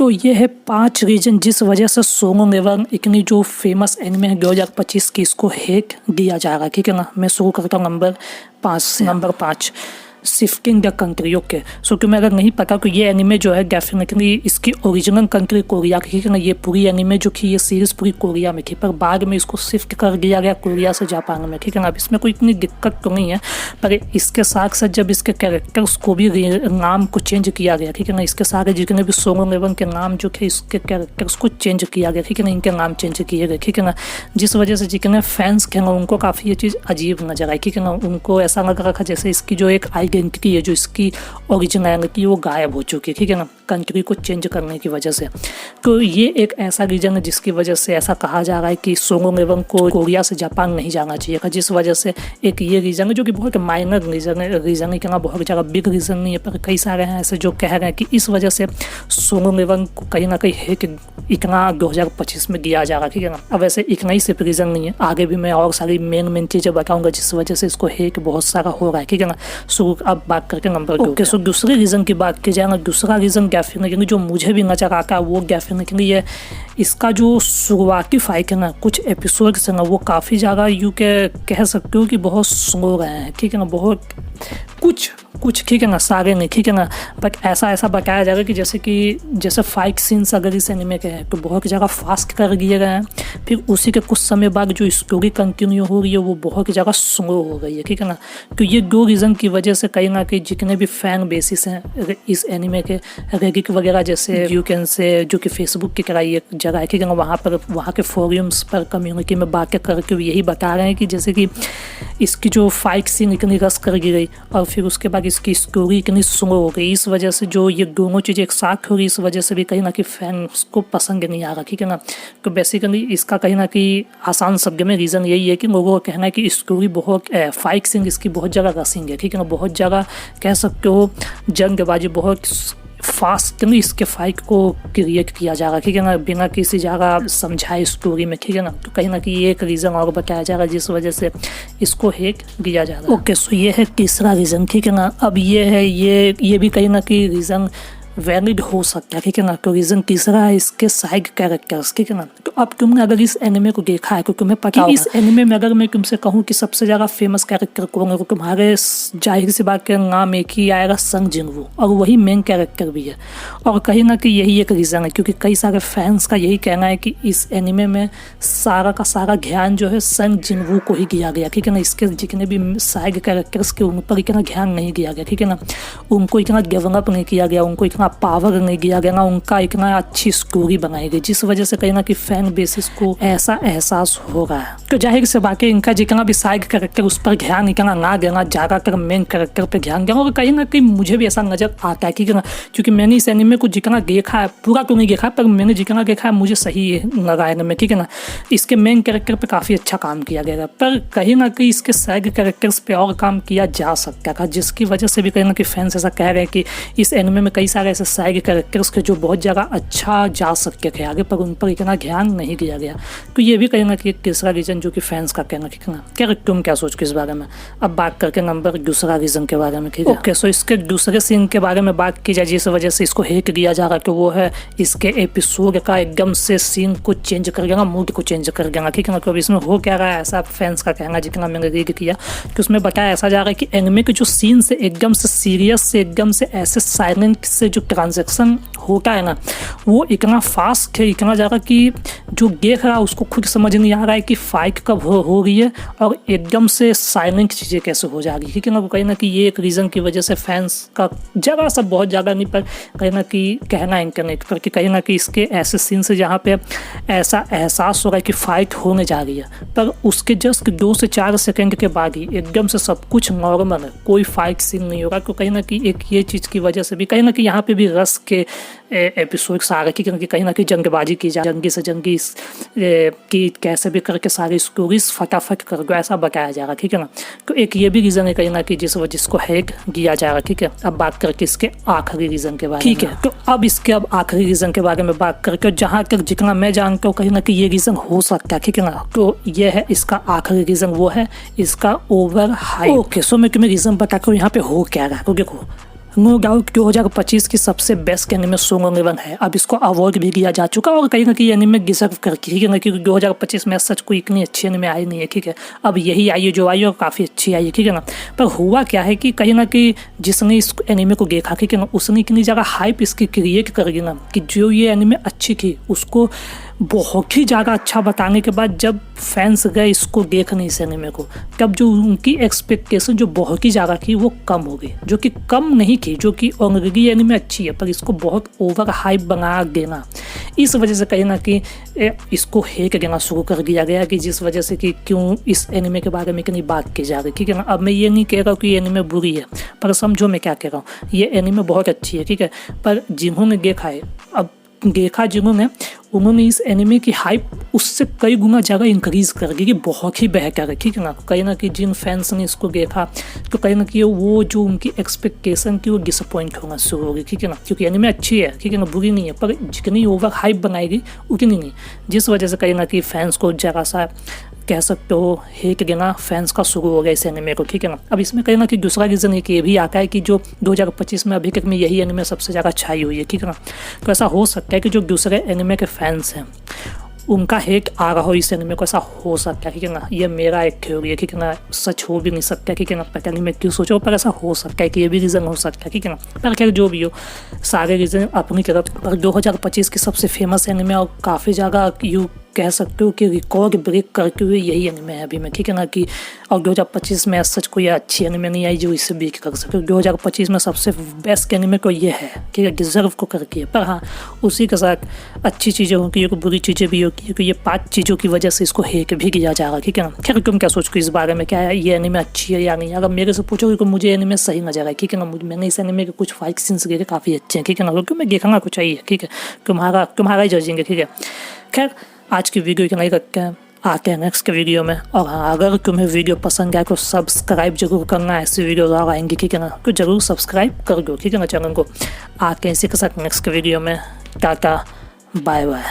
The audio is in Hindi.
तो ये है 5 रीजन जिस वजह से सोलो लेवलिंग इतनी जो फेमस एनिमे है 2025 की, इसको हेट दिया जा रहा है। ठीक है ना, मैं शुरू करता हूँ नंबर 5 से। Number 5, shifting the country. Okay, so तुम्हें अगर नहीं पता तो ये एनिमे जो है डेफिनेटली इसकी ओरिजिनल कंट्री कोरिया की। ठीक है ना, ये पूरी एनिमे जो थी ये सीरीज पूरी कोरिया में थी, पर बाद में इसको शिफ्ट कर दिया गया कोरिया से जापान में। ठीक है ना, अब इसमें कोई इतनी दिक्कत तो नहीं है, पर इसके साथ साथ जब इसके कैरेक्टर्स को भी नाम को चेंज किया गया। ठीक है ना, इसके सारे जितने भी सोलो लेवलिंग के नाम जो थे इसके कैरेक्टर्स को चेंज किया गया। ठीक है ना, इनके नाम चेंज किए गए। ठीक है ना, जिस वजह से जितने फैंस थे ना उनको काफ़ी ये चीज़ अजीब नजर आई। ठीक है ना, उनको ऐसा लग रहा था जैसे इसकी जो एक आइडेंटिटी है, जो इसकी ओरिजिनलिटी वो गायब हो चुकी है। ठीक है ना, कंट्री को चेंज करने की वजह से। तो ये एक ऐसा रीजन है जिसकी वजह से ऐसा कहा जा रहा है कि सोलो लेवलिंग को कोरिया से जापान नहीं जाना चाहिए था, जिस वजह से एक ये रीज़न है जो कि बहुत माइनर रीज़न है कहना, बहुत ज़्यादा बिग रीज़न नहीं है, पर कई सारे हैं ऐसे जो कह रहे हैं कि इस वजह से सोलो लेवलिंग को कहीं ना कहीं है कि इतना 2025 में दिया जा रहा है। ठीक है ना, अब वैसे इतना ही सिर्फ रीज़न नहीं है, आगे भी मैं और सारी मेन चीज़ें बताऊँगा जिस वजह से इसको है कि बहुत सारा हो रहा है। ठीक है ना, सो अब बात करके नंबर 2 के। सो दूसरे रीज़न की बात की जाए, दूसरा रीज़न डेफिनेटली जो मुझे भी नजर आता है वो डेफिनेटली ये इसका जो शुरुआती फाइट है ना, कुछ एपिसोड्स है ना वो काफ़ी ज़्यादा कह सकते हो कि बहुत स्लो रहे हैं। ठीक है ना, बहुत कुछ ठीक है ना, सारे नहीं। ठीक है ना, बट ऐसा बताया जाएगा कि जैसे फाइट सीन्स अगर इस एनिमे के हैं तो बहुत ज़्यादा फास्ट कर दिए गए हैं, फिर उसी के कुछ समय बाद जो स्टोरी कंटिन्यू हो रही है वो बहुत ज़्यादा स्लो हो गई है। ठीक है ना, तो ये 2 रीज़न की वजह से कहीं ना कहीं जितने भी फैन बेसिस हैं इस एनिमे के, रेडिट वगैरह जैसे यू कैन से जो कि फेसबुक की कराई एक जगह है। ठीक है ना, वहाँ के फोरम्स पर कम्युनिटी में बातें करके यही बता रहे हैं कि जैसे कि इसकी जो फाइट सीन इतनी रस कर दी गई और फिर उसके बाद इसकी स्टोरी इतनी स्लो हो गई, इस वजह से जो ये दोनों चीज़ें एक साथ हो रही, इस वजह से भी कहीं ना कहीं फैंस को पसंद नहीं आ रहा। ठीक है ना, तो बेसिकली इसका कहीं ना कहीं आसान शब्द में रीज़न यही है कि लोगों का कहना है कि स्टोरी बहुत फाइट सीन इसकी बहुत ज़्यादा रसिंग है। ठीक है ना, बहुत ज़्यादा कह सकते हो जंगबाजी बहुत फास्टली इसके फाइट को क्रिएट किया जा रहा है। ठीक है ना, बिना किसी जगह समझाए स्टोरी में। ठीक है ना, तो कहीं ना कहीं एक रीज़न और बताया जा रहा है जिस वजह से इसको हेट दिया जा रहा है। ओके, सो ये है तीसरा रीज़न। ठीक है ना, अब ये भी कहीं ना कहीं रीज़न वैलिड हो सकता है। ठीक है ना, तो रीज़न तीसरा है इसके साइड कैरेक्टर्स। ठीक है ना, तो अब तुमने अगर इस एनिमे को देखा है तो तुम्हें पता है इस एनिमे में अगर मैं तुमसे कहूँ कि सबसे ज़्यादा फेमस कैरेक्टर कौन है तो तुम्हारे जाहिर सी बात के नाम एक ही आएगा, संग जिनवू, और वही मेन कैरेक्टर भी है। और कहीं ना कहीं यही एक रीज़न है क्योंकि कई सारे फैंस का यही कहना है कि इस एनिमे में सारा का सारा ध्यान जो है संग जिनवू को ही दिया गया। ठीक है ना, इसके जितने भी साइड कैरेक्टर्स के उन पर इतना ध्यान नहीं दिया गया। ठीक है ना, उनको इतना डेवलप नहीं किया गया, उनको इतना पावर नहीं दिया गया ना, उनका इतना अच्छी स्टोरी बनाई गई, जिस वजह से कहीं ना कहीं फैन बेसिस को ऐसा एहसास हो रहा है। तो जाहिर से बाकी इनका जितना भी साइड कैरेक्टर उस पर ध्यान इतना ना देना, ज़्यादातर मेन कैरेक्टर पर ध्यान देना, और कहीं ना कहीं मुझे भी ऐसा नजर आता है। ठीक है ना, क्योंकि मैंने इस एनिमे को जितना देखा है, पूरा तो नहीं देखा पर मैंने जितना देखा है मुझे सही लगा एनिमे। ठीक है ना, इसके मेन कैरेक्टर पर काफ़ी अच्छा काम किया गया, पर कहीं ना कहीं इसके साइड कैरेक्टर्स पे और काम किया जा सकता था, जिसकी वजह से भी कहीं ना कहीं फैंस ऐसा कह रहे हैं कि इस एनिमे में कई सारे ऐसे साइड कैरेक्टर्स के जो बहुत ज़्यादा अच्छा जा सकते थे आगे, पर उन पर इतना ध्यान नहीं दिया गया। तो ये भी कहीं ना कहीं तीसरा रीज़न जो कि फैंस का कहना। ठीक है ना, क्या तुम क्या सोचो इस बारे में? अब बात करके नंबर दूसरा रीज़न के बारे में। ठीक है, ओके, सो इसके दूसरे सीन के बारे में बात की जाए जिस वजह से इसको हेट दिया जा रहा है, तो वो है इसके एपिसोड का एकदम से सीन को चेंज कर देना, मूड को चेंज कर देना। ठीक है ना, तो इसमें हो क्या रहा है ऐसा फैंस का कहना जितना मैंने रीड किया कि उसमें बताया ऐसा जा रहा है कि एनिमे के जो सीन से एकदम से सीरियस से एकदम से ऐसे साइलेंट से जो ट्रांजैक्शन होता है ना वो इतना फास्ट है, इतना ज़्यादा कि जो देख रहा है उसको खुद समझ नहीं आ रहा है कि फाइट कब हो रही है और एकदम से साइलेंट चीज़ें कैसे हो जा रही है। ठीक है ना, कहीं ना कहीं ये एक रीज़न की वजह से फैंस का ज़्यादा सब बहुत ज़्यादा नहीं पर कहीं ना कहीं कहना इंटरनेट पर कि कहीं ना कहीं इसके ऐसे सीन से जहाँ पे ऐसा एहसास हो रहा है कि फ़ाइट होने जा रही है, पर उसके जस्ट 2 से 4 सेकेंड के बाद ही एकदम से सब कुछ नॉर्मल है, कोई फाइट सीन नहीं होगा। तो कहीं ना कहीं एक ये चीज़ की वजह से भी कहीं ना कहीं यहाँ पे भी रस के एपिसोड्स आ रहे क्योंकि कहीं ना कहीं जंगबाजी की जा, जंगी से जंगी की कैसे भी करके सारी स्टोरीज फटाफट कर दो ऐसा बताया जा रहा। ठीक है ना, तो एक ये भी रीज़न है कहीं ना कहीं जिस वजह जिसको हैक दिया जा रहा। ठीक है, अब बात करके इसके आखिरी रीज़न के बारे में। ठीक है, तो अब आखिरी रीज़न के बारे में बात करके जहाँ तक जितना मैं जानता हूँ कहीं ना कहीं ये रीज़न हो सकता है। ठीक है ना, तो ये है इसका आखिरी रीज़न, वो है इसका ओवर हाइप। ओके, सो मैं तुम्हें रीज़न बताता हूँ यहाँ पे हो क्या रहा है। तो देखो नो डाउट 2025 की सबसे बेस्ट एनिमे सोंग एवन है। अब इसको अवार्ड भी दिया जा चुका और कहीं ना कहीं एनिमे डिजर्व करती है, ठीक है, क्योंकि 2025 में सच कोई इतनी अच्छी एनिमे आई नहीं है, ठीक है। अब यही आई है जो आई और काफ़ी अच्छी आई है, ठीक है ना। पर हुआ क्या है कि कहीं ना कहीं जिसने इस एनिमे को देखा, ठीक है ना, उसने इतनी ज़्यादा हाइप इसकी क्रिएट कर दी ना कि जो ये एनिमे अच्छी थी उसको बहुत ही ज़्यादा अच्छा बताने के बाद जब फैंस गए इसको देखने इस एनिमे को, तब जो उनकी एक्सपेक्टेशन जो बहुत ही ज़्यादा थी वो कम हो गई, जो कि कम नहीं थी, जो कि ऑलरेडी एनिमे अच्छी है पर इसको बहुत ओवर हाइप बना देना, इस वजह से कहीं ना कहीं इसको हेट देना शुरू कर दिया गया कि जिस वजह से कि क्यों इस एनिमे के बारे में इतनी बात की जा रही, ठीक है ना। अब मैं ये नहीं कह रहा हूँ कि ये एनिमे बुरी है, पर समझो मैं क्या कह रहा हूँ, ये एनिमे बहुत अच्छी है, ठीक है। पर जिन्होंने देखा है, अब देखा जिन्होंने, उन्होंने इस एनिमे की हाइप उससे कई गुना ज़्यादा इंक्रीज कर दी कि बहुत ही बेहतर है, ठीक है ना। कहीं ना कहीं जिन फैंस ने इसको देखा तो कहीं ना कहीं वो जो उनकी एक्सपेक्टेशन थी वो डिसअपॉइंट होना शुरू हो गई, ठीक है ना। क्योंकि एनिमे अच्छी है, ठीक है ना, बुरी नहीं है, पर जितनी ओवर हाइप बनाएगी उतनी नहीं, जिस वजह से कहीं ना कहीं फैंस को जरा सा कह सकते हो हेट देना फैंस का शुरू हो गया इस एनिमे को, ठीक है ना। अब इसमें कहीं ना कहीं दूसरा रीज़न ये भी आता है कि जो 2025 में अभी तक में यही एनिमे सबसे ज़्यादा छाई हुई है, ठीक है ना। तो ऐसा हो सकता है कि जो दूसरे एनिमे के फैंस हैं उनका हेट आ रहा हो इस एनिमे को, ऐसा हो सकता है, ठीक है ना। ये मेरा एक थ्योरी है, ठीक है ना, सच हो भी नहीं सकता, ठीक है ना, पता नहीं मैं क्यों सोचा, पर ऐसा हो सकता है कि ये भी रीज़न हो सकता है, ठीक है ना। पर खैर जो भी हो, सारे रीज़न अपनी तरफ, पर 2025 की सबसे फेमस एनिमे और काफ़ी ज़्यादा यू कह सकते हो कि रिकॉर्ड ब्रेक करके हुए यही एनिमे है अभी में, ठीक है ना। कि और 2025 में सच कोई अच्छी एनिमे नहीं आई जो इसे बीट कर सके। 2025 में सबसे बेस्ट एनिमे को ये है, ठीक है, डिजर्व को करके है। पर हाँ, उसी के साथ अच्छी चीज़ें होंगी, बुरी चीज़ें भी होगी, क्योंकि ये 5 चीज़ों की वजह से इसको हेट भी किया जा रहा है, ठीक है ना। खैर तुम क्या सोचो इस बारे में, क्या है ये एनिमे अच्छी है या नहीं। अगर मेरे से पूछोगे तो मुझे एनिमे सही नजर आए, ठीक है ना। मैंने इस एनिमे के कुछ फाइट सीन्स देखे काफ़ी अच्छे हैं, ठीक है ना, क्योंकि मैं देखना कुछ चाहिए, ठीक है, तुम्हारा ही जजेंगे, ठीक है। खैर आज की वीडियो इतना ही रखते हैं, आते हैं नेक्स्ट के वीडियो में। और हाँ, अगर तुम्हें वीडियो पसंद आए तो सब्सक्राइब जरूर करना, ऐसी वीडियो और आएंगी, ठीक है ना, तो जरूर सब्सक्राइब कर दो, ठीक है ना, चैनल को। आते हैं इसी के साथ नेक्स्ट के वीडियो में। Tata bye bye.